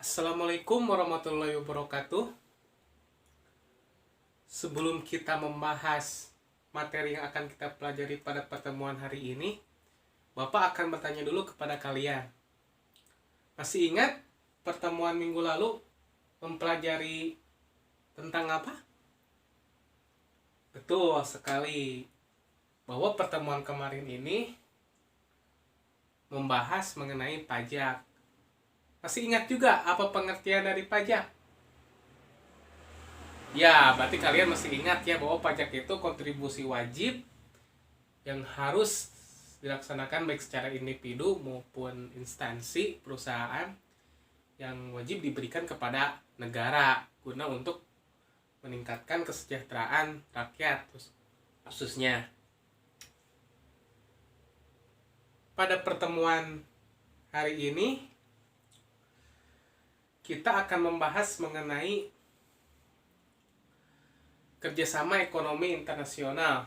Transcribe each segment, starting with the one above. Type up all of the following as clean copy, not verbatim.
Assalamualaikum warahmatullahi wabarakatuh. Sebelum kita membahas materi yang akan kita pelajari pada pertemuan hari ini, Bapak akan bertanya dulu kepada kalian. Masih ingat pertemuan minggu lalu mempelajari tentang apa? Betul sekali, bahwa pertemuan kemarin ini membahas mengenai pajak. Masih ingat juga apa pengertian dari pajak? Ya, berarti kalian masih ingat ya bahwa pajak itu kontribusi wajib yang harus dilaksanakan baik secara individu maupun instansi perusahaan yang wajib diberikan kepada negara guna untuk meningkatkan kesejahteraan rakyat khususnya. Pada pertemuan hari ini kita akan membahas mengenai kerjasama ekonomi internasional.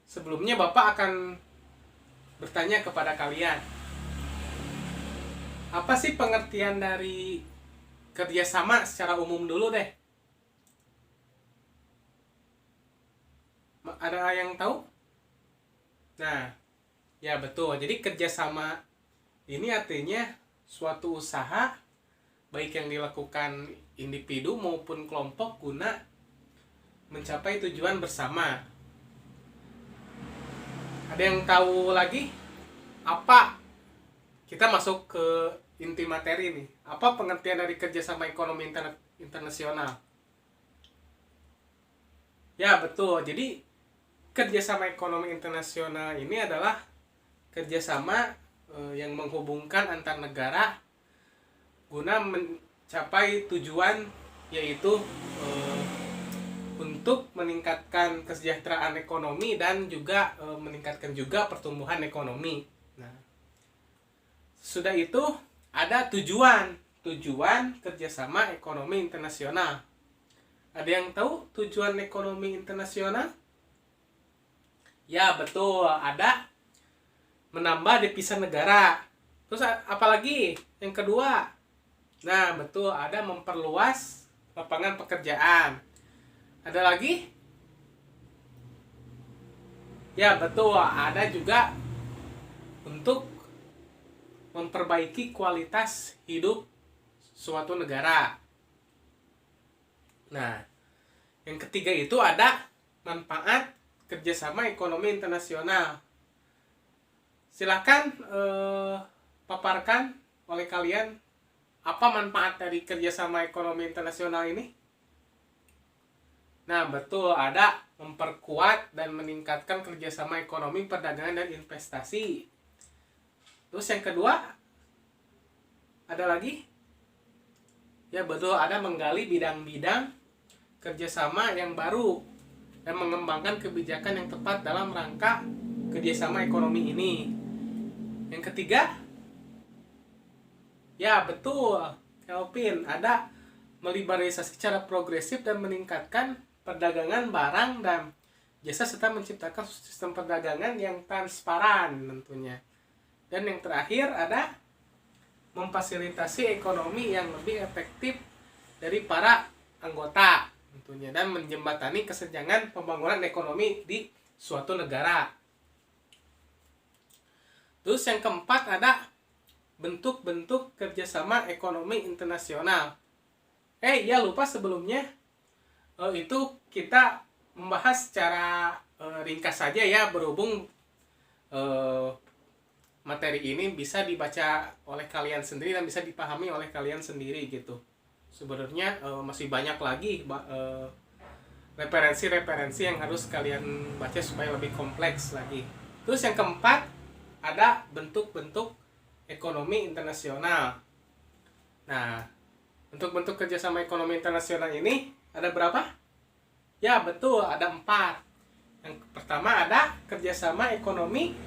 Sebelumnya Bapak akan bertanya kepada kalian, apa sih pengertian dari kerjasama secara umum dulu deh? Ada yang tahu? Nah, ya betul. Jadi kerjasama ini artinya suatu usaha baik yang dilakukan individu maupun kelompok guna mencapai tujuan bersama. Ada yang tahu lagi? Apa? Kita masuk ke inti materi nih. Apa pengertian dari kerjasama ekonomi internasional? Ya betul. Jadi kerjasama ekonomi internasional ini adalah kerjasama yang menghubungkan antar negara guna mencapai tujuan, yaitu untuk meningkatkan kesejahteraan ekonomi dan juga meningkatkan juga pertumbuhan ekonomi. Nah, sudah itu ada tujuan kerjasama ekonomi internasional. Ada yang tahu tujuan ekonomi internasional? Ya betul, ada menambah devisa negara. Terus apalagi? Yang kedua, nah betul, ada memperluas lapangan pekerjaan. Ada lagi? Ya betul, ada juga untuk memperbaiki kualitas hidup suatu negara. Nah, yang ketiga itu ada manfaat kerjasama ekonomi internasional. Silakan paparkan oleh kalian apa manfaat dari kerjasama ekonomi internasional ini. Nah betul, ada memperkuat dan meningkatkan kerjasama ekonomi, perdagangan, dan investasi. Terus yang kedua, ada lagi? Ya betul, ada menggali bidang-bidang kerjasama yang baru dan mengembangkan kebijakan yang tepat dalam rangka kerjasama ekonomi ini. Yang ketiga, ya betul, Kelvin, ada meliberalisasi secara progresif dan meningkatkan perdagangan barang dan jasa serta menciptakan sistem perdagangan yang transparan tentunya. Dan yang terakhir ada memfasilitasi ekonomi yang lebih efektif dari para anggota tentunya dan menjembatani kesenjangan pembangunan ekonomi di suatu negara. Terus yang keempat ada bentuk-bentuk kerjasama ekonomi internasional. Ya lupa sebelumnya, itu kita membahas secara ringkas saja ya, berhubung materi ini bisa dibaca oleh kalian sendiri dan bisa dipahami oleh kalian sendiri gitu. Sebenarnya masih banyak lagi referensi-referensi yang harus kalian baca supaya lebih kompleks lagi. Terus yang keempat ada bentuk-bentuk ekonomi internasional. Nah, bentuk-bentuk kerjasama ekonomi internasional ini ada berapa? Ya betul, ada 4. Yang pertama ada kerjasama ekonomi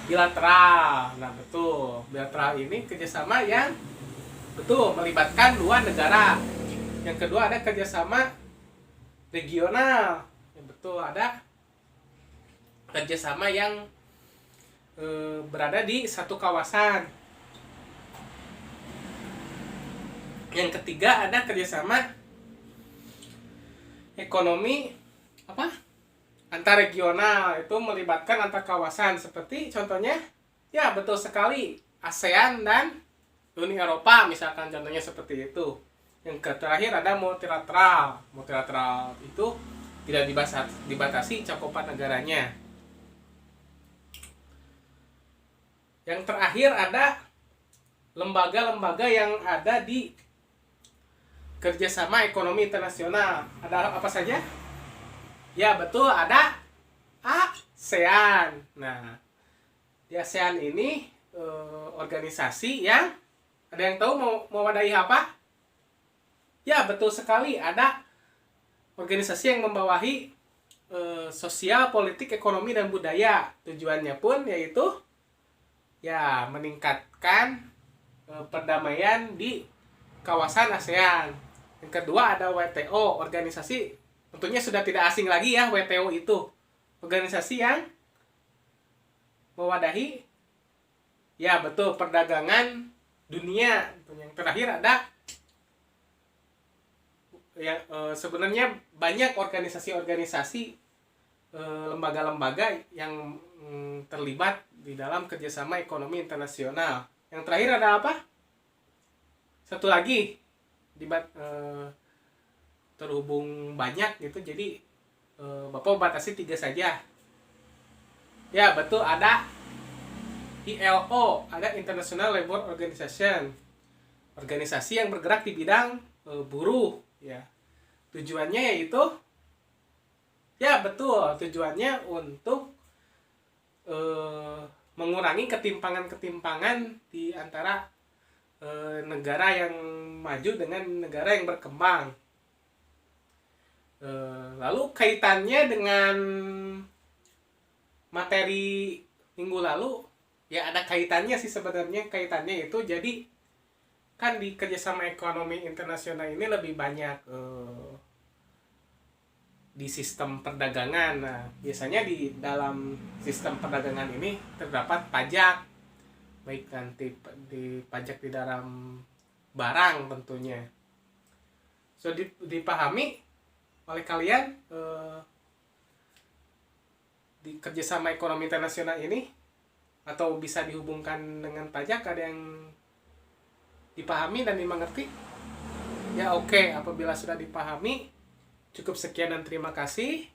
bilateral. Nah betul, bilateral ini kerjasama yang betul melibatkan 2 negara. Yang kedua ada kerjasama regional. Yang betul, ada kerjasama yang berada di satu kawasan. Yang ketiga ada kerjasama ekonomi antar regional, itu melibatkan antar kawasan, seperti contohnya ya betul sekali ASEAN dan Uni Eropa misalkan, contohnya seperti itu. Yang terakhir ada multilateral. Multilateral itu tidak dibatasi cakupan negaranya. Yang terakhir ada lembaga-lembaga yang ada di kerjasama ekonomi internasional. Ada apa saja? Ya betul, ada ASEAN. Nah, di ASEAN ini organisasi yang ada yang tahu mau mewadahi apa? Ya betul sekali, ada organisasi yang membawahi sosial, politik, ekonomi, dan budaya. Tujuannya pun yaitu ya meningkatkan perdamaian di kawasan ASEAN. Yang kedua ada WTO, organisasi tentunya sudah tidak asing lagi ya. WTO itu organisasi yang mewadahi ya betul perdagangan dunia. Yang terakhir ada ya sebenarnya banyak organisasi-organisasi, lembaga-lembaga yang terlibat di dalam kerjasama ekonomi internasional. Yang terakhir ada apa? Satu lagi terhubung banyak gitu, jadi Bapak batasi 3 saja. Ya betul, ada ILO, ada International Labour Organization, organisasi yang bergerak di bidang buruh ya. Tujuannya yaitu ya betul, tujuannya untuk mengurangi ketimpangan-ketimpangan di antara negara yang maju dengan negara yang berkembang. Lalu kaitannya dengan materi minggu lalu ya ada kaitannya sih sebenarnya. Kaitannya itu jadi kan di kerjasama ekonomi internasional ini lebih banyak di sistem perdagangan. Nah, biasanya di dalam sistem perdagangan ini terdapat pajak, baik nanti di pajak di dalam barang tentunya. So dipahami oleh kalian di kerjasama ekonomi internasional ini, atau bisa dihubungkan dengan pajak, ada yang dipahami dan dimengerti? Ya oke, apabila sudah dipahami, cukup sekian dan terima kasih.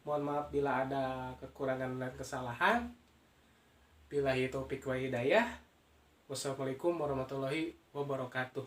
Mohon maaf bila ada kekurangan dan kesalahan. Billahi taufiq wa hidayah. Wassalamualaikum warahmatullahi wabarakatuh.